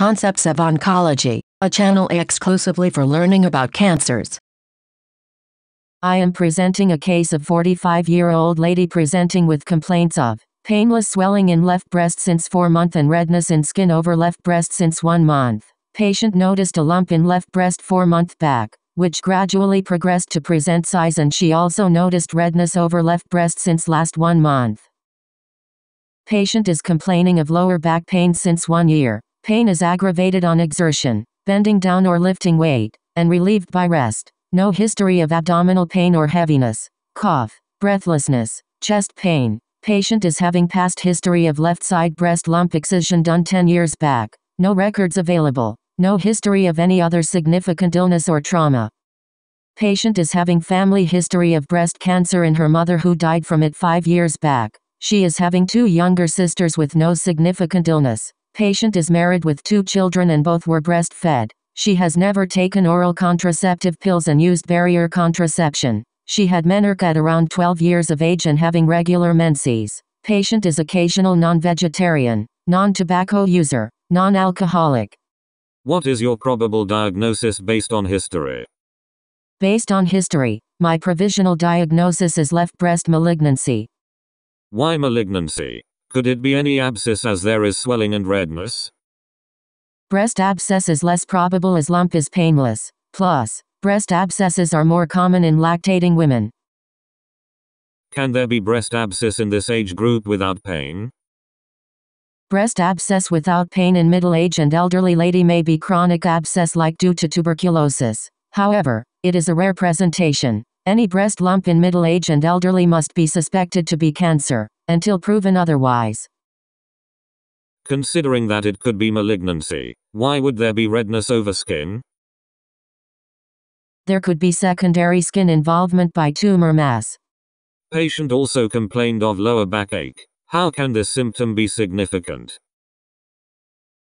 Concepts of Oncology, a channel exclusively for learning about cancers. I am presenting a case of 45-year-old lady presenting with complaints of painless swelling in left breast since 4 months and redness in skin over left breast since 1 month. Patient noticed a lump in left breast 4 months back, which gradually progressed to present size, and she also noticed redness over left breast since last 1 month. Patient is complaining of lower back pain since 1 year. Pain is aggravated on exertion, bending down or lifting weight, and relieved by rest. No history of abdominal pain or heaviness, cough, breathlessness, chest pain. Patient is having past history of left side breast lump excision done 10 years back. No records available. No history of any other significant illness or trauma. Patient is having family history of breast cancer in her mother who died from it 5 years back. She is having 2 younger sisters with no significant illness. Patient is married with 2 children and both were breastfed. She has never taken oral contraceptive pills and used barrier contraception. She had menarche at around 12 years of age and having regular menses. Patient is occasional non-vegetarian, non-tobacco user, non-alcoholic. What is your probable diagnosis based on history? Based on history, my provisional diagnosis is left breast malignancy. Why malignancy? Could it be any abscess as there is swelling and redness? Breast abscess is less probable as lump is painless. Plus, breast abscesses are more common in lactating women. Can there be breast abscess in this age group without pain? Breast abscess without pain in middle age and elderly lady may be chronic abscess like due to tuberculosis. However, it is a rare presentation. Any breast lump in middle age and elderly must be suspected to be cancer, until proven otherwise. Considering that it could be malignancy, why would there be redness over skin? There could be secondary skin involvement by tumor mass. Patient also complained of lower backache. How can this symptom be significant?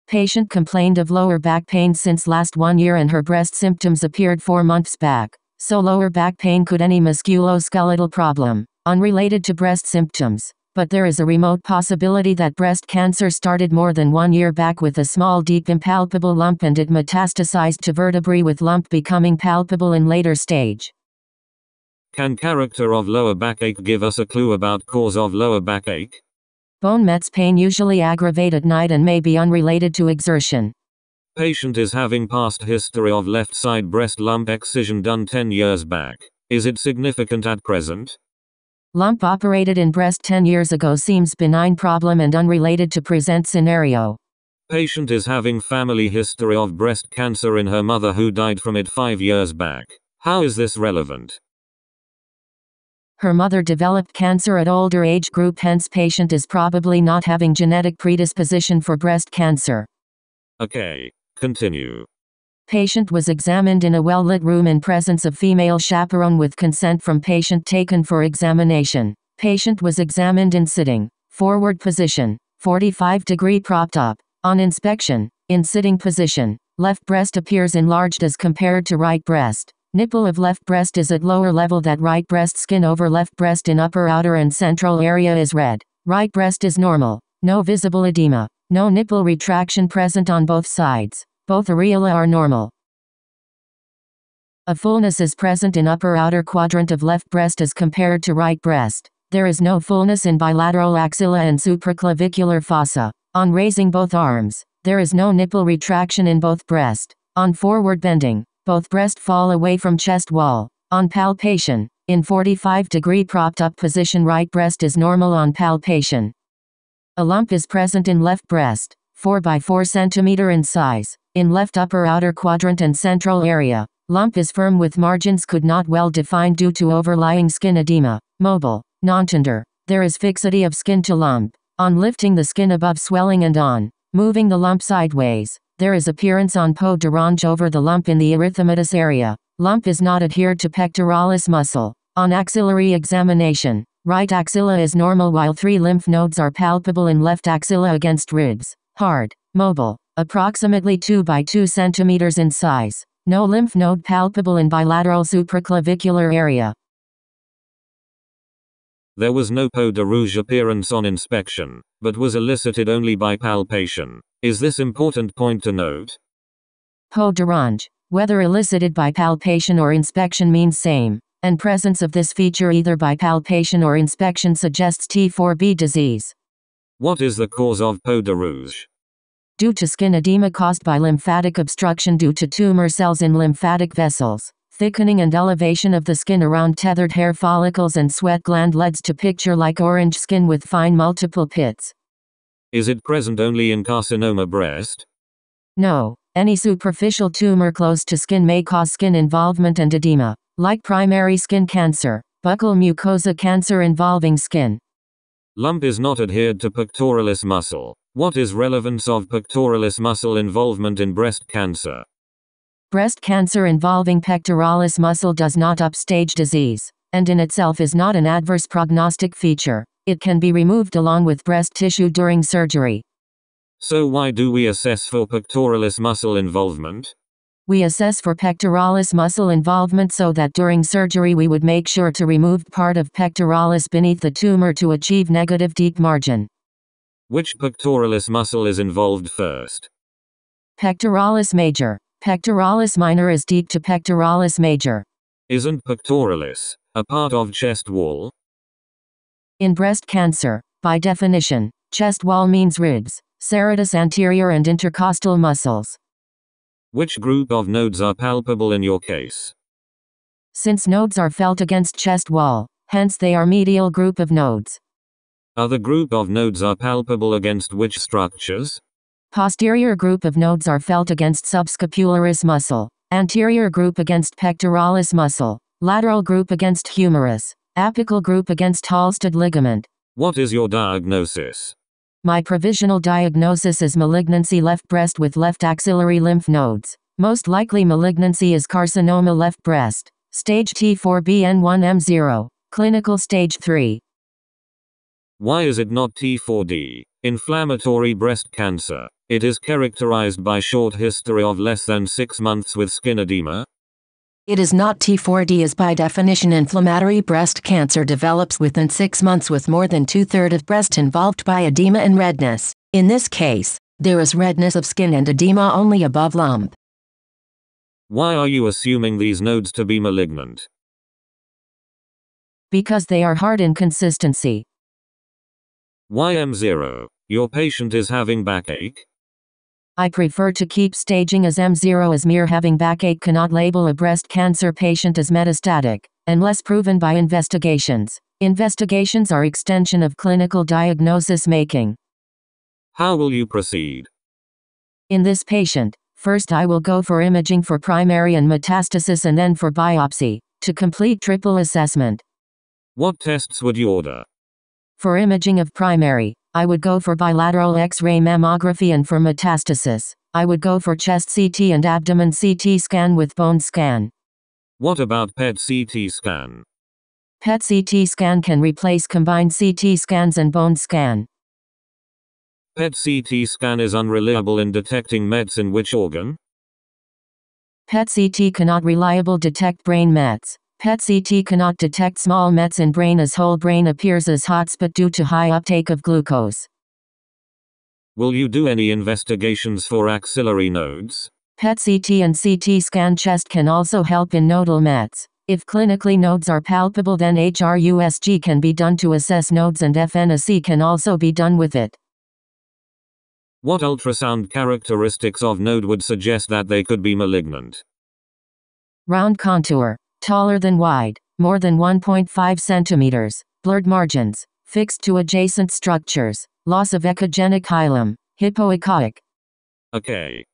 Patient complained of lower back pain since last 1 year and her breast symptoms appeared 4 months back. So lower back pain could any musculoskeletal problem, unrelated to breast symptoms. But there is a remote possibility that breast cancer started more than 1 year back with a small deep impalpable lump and it metastasized to vertebrae with lump becoming palpable in later stage. Can character of lower backache give us a clue about cause of lower backache? Bone mets pain usually aggravate at night and may be unrelated to exertion. Patient is having past history of left side breast lump excision done 10 years back. Is it significant at present? Lump operated in breast 10 years ago seems benign problem and unrelated to present scenario. Patient is having family history of breast cancer in her mother who died from it 5 years back. How is this relevant? Her mother developed cancer at older age group, hence patient is probably not having genetic predisposition for breast cancer. Okay, continue. Patient was examined in a well-lit room in presence of female chaperone with consent from patient taken for examination. Patient was examined in sitting, forward position, 45-degree propped up. On inspection, in sitting position, left breast appears enlarged as compared to right breast. Nipple of left breast is at lower level that right breast. Skin over left breast in upper outer and central area is red. Right breast is normal. No visible edema. No nipple retraction present on both sides. Both areola are normal. A fullness is present in upper outer quadrant of left breast as compared to right breast. There is no fullness in bilateral axilla and supraclavicular fossa. On raising both arms, there is no nipple retraction in both breast. On forward bending, both breast fall away from chest wall. On palpation, in 45-degree propped up position right breast is normal on palpation. A lump is present in left breast, 4 by 4 cm in size, in left upper outer quadrant and central area. Lump is firm with margins could not well defined due to overlying skin edema. Mobile, non-tender. There is fixity of skin to lump. On lifting the skin above swelling and on moving the lump sideways, there is appearance on peau d'orange over the lump in the erythematous area. Lump is not adhered to pectoralis muscle. On axillary examination, right axilla is normal while 3 lymph nodes are palpable in left axilla against ribs. Hard, mobile, approximately 2 by 2 cm in size. No lymph node palpable in bilateral supraclavicular area. There was no peau de rouge appearance on inspection, but was elicited only by palpation. Is this important point to note? Peau d'orange, whether elicited by palpation or inspection means same, and presence of this feature either by palpation or inspection suggests T4B disease. What is the cause of peau de rouge? Due to skin edema caused by lymphatic obstruction due to tumor cells in lymphatic vessels. Thickening and elevation of the skin around tethered hair follicles and sweat gland leads to picture-like orange skin with fine multiple pits. Is it present only in carcinoma breast? No, any superficial tumor close to skin may cause skin involvement and edema, like primary skin cancer, buccal mucosa cancer involving skin. Lump is not adhered to pectoralis muscle. What is relevance of pectoralis muscle involvement in breast cancer? Breast cancer involving pectoralis muscle does not upstage disease, and in itself is not an adverse prognostic feature. It can be removed along with breast tissue during surgery. So why do we assess for pectoralis muscle involvement? We assess for pectoralis muscle involvement so that during surgery we would make sure to remove part of pectoralis beneath the tumor to achieve negative deep margin. Which pectoralis muscle is involved first? Pectoralis major. Pectoralis minor is deep to pectoralis major. Isn't pectoralis a part of chest wall? In breast cancer, by definition, chest wall means ribs, serratus anterior and intercostal muscles. Which group of nodes are palpable in your case? Since nodes are felt against chest wall, hence they are medial group of nodes. Other group of nodes are palpable against which structures? Posterior group of nodes are felt against subscapularis muscle, anterior group against pectoralis muscle, lateral group against humerus, apical group against Halsted ligament. What is your diagnosis? My provisional diagnosis is malignancy left breast with left axillary lymph nodes. Most likely malignancy is carcinoma left breast. Stage T4BN1M0. Clinical stage 3. Why is it not T4D? Inflammatory breast cancer. It is characterized by short history of less than 6 months with skin edema. It is not T4D as by definition inflammatory breast cancer develops within 6 months with more than 2/3 of breast involved by edema and redness. In this case, there is redness of skin and edema only above lump. Why are you assuming these nodes to be malignant? Because they are hard in consistency. Why M0? Your patient is having backache? I prefer to keep staging as M0 as mere having backache cannot label a breast cancer patient as metastatic, unless proven by investigations. Investigations are extension of clinical diagnosis making. How will you proceed? In this patient, first I will go for imaging for primary and metastasis and then for biopsy, to complete triple assessment. What tests would you order? For imaging of primary, I would go for bilateral X-ray mammography, and for metastasis, I would go for chest CT and abdomen CT scan with bone scan. What about PET CT scan? PET CT scan can replace combined CT scans and bone scan. PET CT scan is unreliable in detecting mets in which organ? PET CT cannot reliable detect brain mets. PET CT cannot detect small mets in brain as whole brain appears as hotspot due to high uptake of glucose. Will you do any investigations for axillary nodes? PET CT and CT scan chest can also help in nodal mets. If clinically nodes are palpable, then HRUSG can be done to assess nodes, and FNAC can also be done with it. What ultrasound characteristics of node would suggest that they could be malignant? Round contour, taller than wide, more than 1.5 centimeters, blurred margins, fixed to adjacent structures, loss of echogenic hilum, hypoechoic. Okay.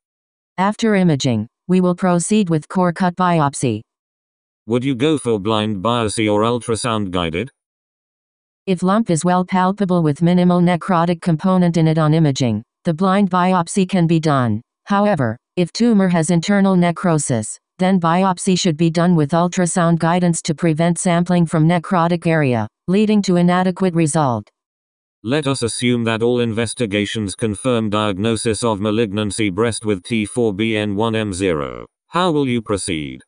After imaging, we will proceed with core cut biopsy. Would you go for blind biopsy or ultrasound guided? If lump is well palpable with minimal necrotic component in it on imaging, the blind biopsy can be done. However, if tumor has internal necrosis, then biopsy should be done with ultrasound guidance to prevent sampling from necrotic area, leading to inadequate result. Let us assume that all investigations confirm diagnosis of malignancy breast with T4BN1M0. How will you proceed?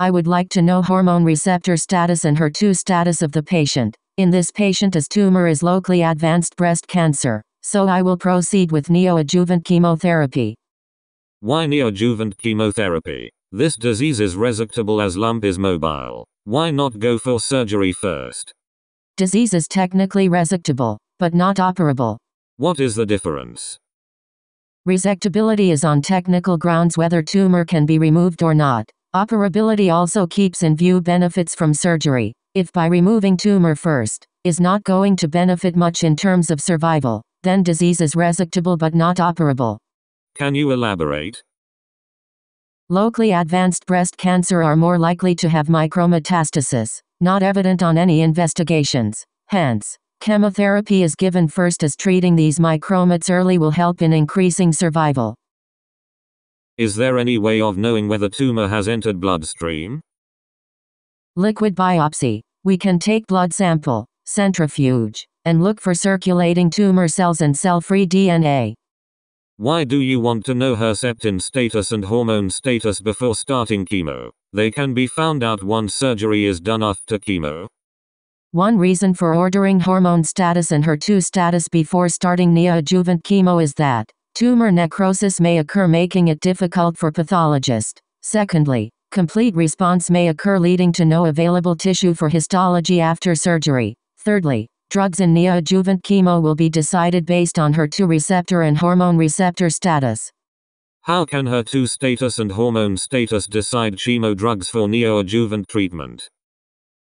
I would like to know hormone receptor status and HER2 status of the patient. In this patient's tumor is locally advanced breast cancer, so I will proceed with neoadjuvant chemotherapy. Why neoadjuvant chemotherapy? This disease is resectable as lump is mobile. Why not go for surgery first? Disease is technically resectable, but not operable. What is the difference? Resectability is on technical grounds whether tumor can be removed or not. Operability also keeps in view benefits from surgery. If by removing tumor first, is not going to benefit much in terms of survival, then disease is resectable but not operable. Can you elaborate? Locally advanced breast cancer are more likely to have micrometastasis, not evident on any investigations. Hence, chemotherapy is given first as treating these micrometas early will help in increasing survival. Is there any way of knowing whether tumor has entered bloodstream? Liquid biopsy. We can take blood sample, centrifuge, and look for circulating tumor cells and cell-free DNA. Why do you want to know Herceptin status and hormone status before starting chemo? They can be found out once surgery is done after chemo. One reason for ordering hormone status and HER2 status before starting neoadjuvant chemo is that tumor necrosis may occur, making it difficult for pathologists. Secondly, complete response may occur, leading to no available tissue for histology after surgery. Thirdly, drugs in neoadjuvant chemo will be decided based on HER2 receptor and hormone receptor status. How can HER2 status and hormone status decide chemo drugs for neoadjuvant treatment?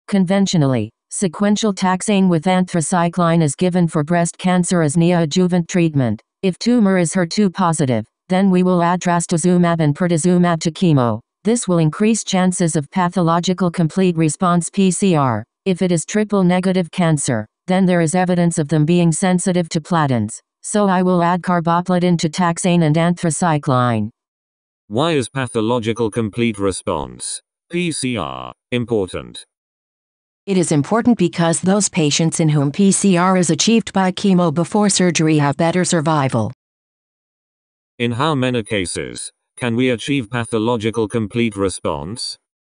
Conventionally, sequential taxane with anthracycline is given for breast cancer as neoadjuvant treatment. If tumor is HER2 positive, then we will add trastuzumab and pertuzumab to chemo. This will increase chances of pathological complete response PCR. If it is triple negative cancer, then there is evidence of them being sensitive to platins, so I will add carboplatin to taxane and anthracycline. Why is pathological complete response, PCR, important? It is important because those patients in whom PCR is achieved by chemo before surgery have better survival. In how many cases can we achieve pathological complete response?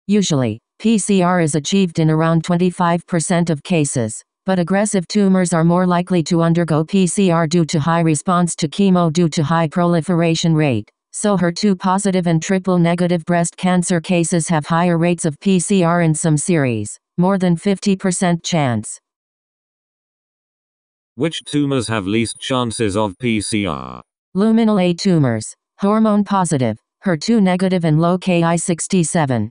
Usually, PCR is achieved in around 25% of cases. But aggressive tumors are more likely to undergo PCR due to high response to chemo due to high proliferation rate. So HER2 positive and triple negative breast cancer cases have higher rates of PCR in some series, more than 50% chance. Which tumors have least chances of PCR? Luminal A tumors, hormone positive, HER2 negative and low Ki67.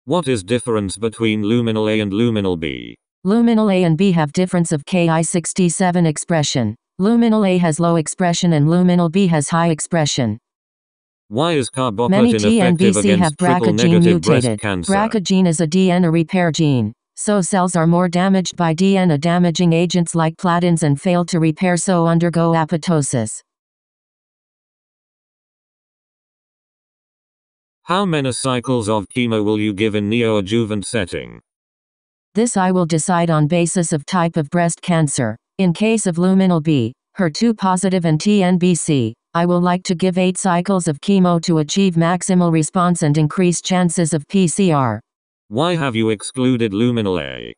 What is difference between luminal A and luminal B? Luminal A and B have difference of Ki67 expression. Luminal A has low expression and luminal B has high expression. Why is carboplatin Many T and effective BC against have BRCA triple gene negative breast mutated. cancer? BRCA gene is a DNA repair gene, so cells are more damaged by DNA damaging agents like platins and fail to repair, so undergo apoptosis. How many cycles of chemo will you give in neoadjuvant setting? This I will decide on basis of type of breast cancer. In case of luminal B, HER2 positive and TNBC, I will like to give 8 cycles of chemo to achieve maximal response and increase chances of PCR. Why have you excluded luminal A?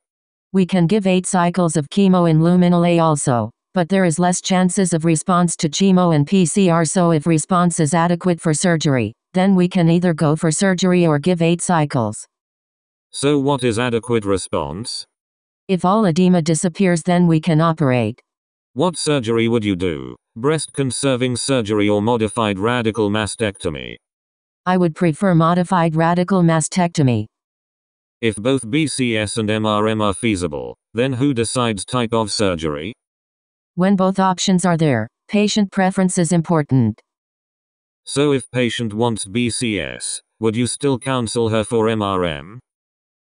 We can give 8 cycles of chemo in luminal A also, but there is less chances of response to chemo and PCR, so if response is adequate for surgery, then we can either go for surgery or give 8 cycles. So what is adequate response? If all edema disappears, then we can operate. What surgery would you do? Breast conserving surgery or modified radical mastectomy? I would prefer modified radical mastectomy. If both BCS and MRM are feasible, then who decides type of surgery? When both options are there, patient preference is important. So if patient wants BCS, would you still counsel her for MRM?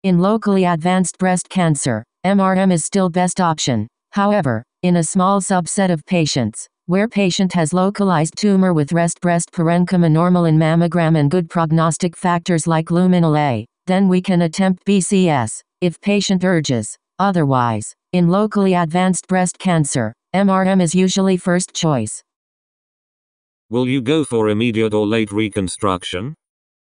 In locally advanced breast cancer, MRM is still best option. However, in a small subset of patients, where patient has localized tumor with breast parenchyma normal in mammogram and good prognostic factors like luminal A, then we can attempt BCS, if patient urges. Otherwise, in locally advanced breast cancer, MRM is usually first choice. Will you go for immediate or late reconstruction?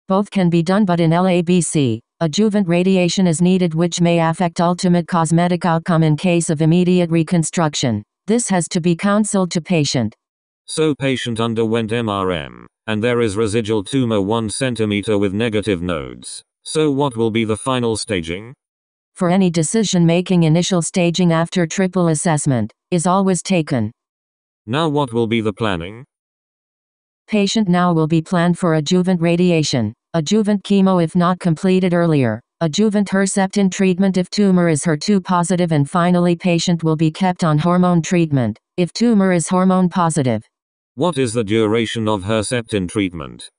Both can be done, but in LABC, Adjuvant radiation is needed, which may affect ultimate cosmetic outcome in case of immediate reconstruction. This has to be counseled to patient. So patient underwent MRM, and there is residual tumor 1 cm with negative nodes. So what will be the final staging? For any decision making, initial staging after triple assessment is always taken. Now what will be the planning? Patient now will be planned for adjuvant radiation, adjuvant chemo if not completed earlier, adjuvant Herceptin treatment if tumor is HER2 positive, and finally patient will be kept on hormone treatment if tumor is hormone positive. What is the duration of Herceptin treatment?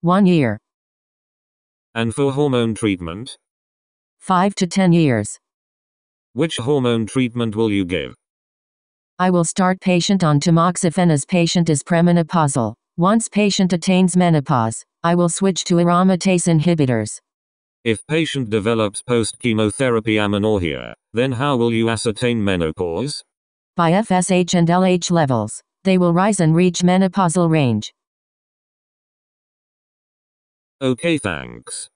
1 year. And for hormone treatment? 5 to 10 years. Which hormone treatment will you give? I will start patient on tamoxifen as patient is premenopausal. Once patient attains menopause, I will switch to aromatase inhibitors. If patient develops post-chemotherapy amenorrhea, then how will you ascertain menopause? By FSH and LH levels, they will rise and reach menopausal range. Okay, thanks.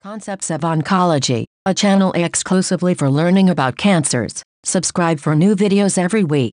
Concepts of Oncology, a channel exclusively for learning about cancers. Subscribe for new videos every week.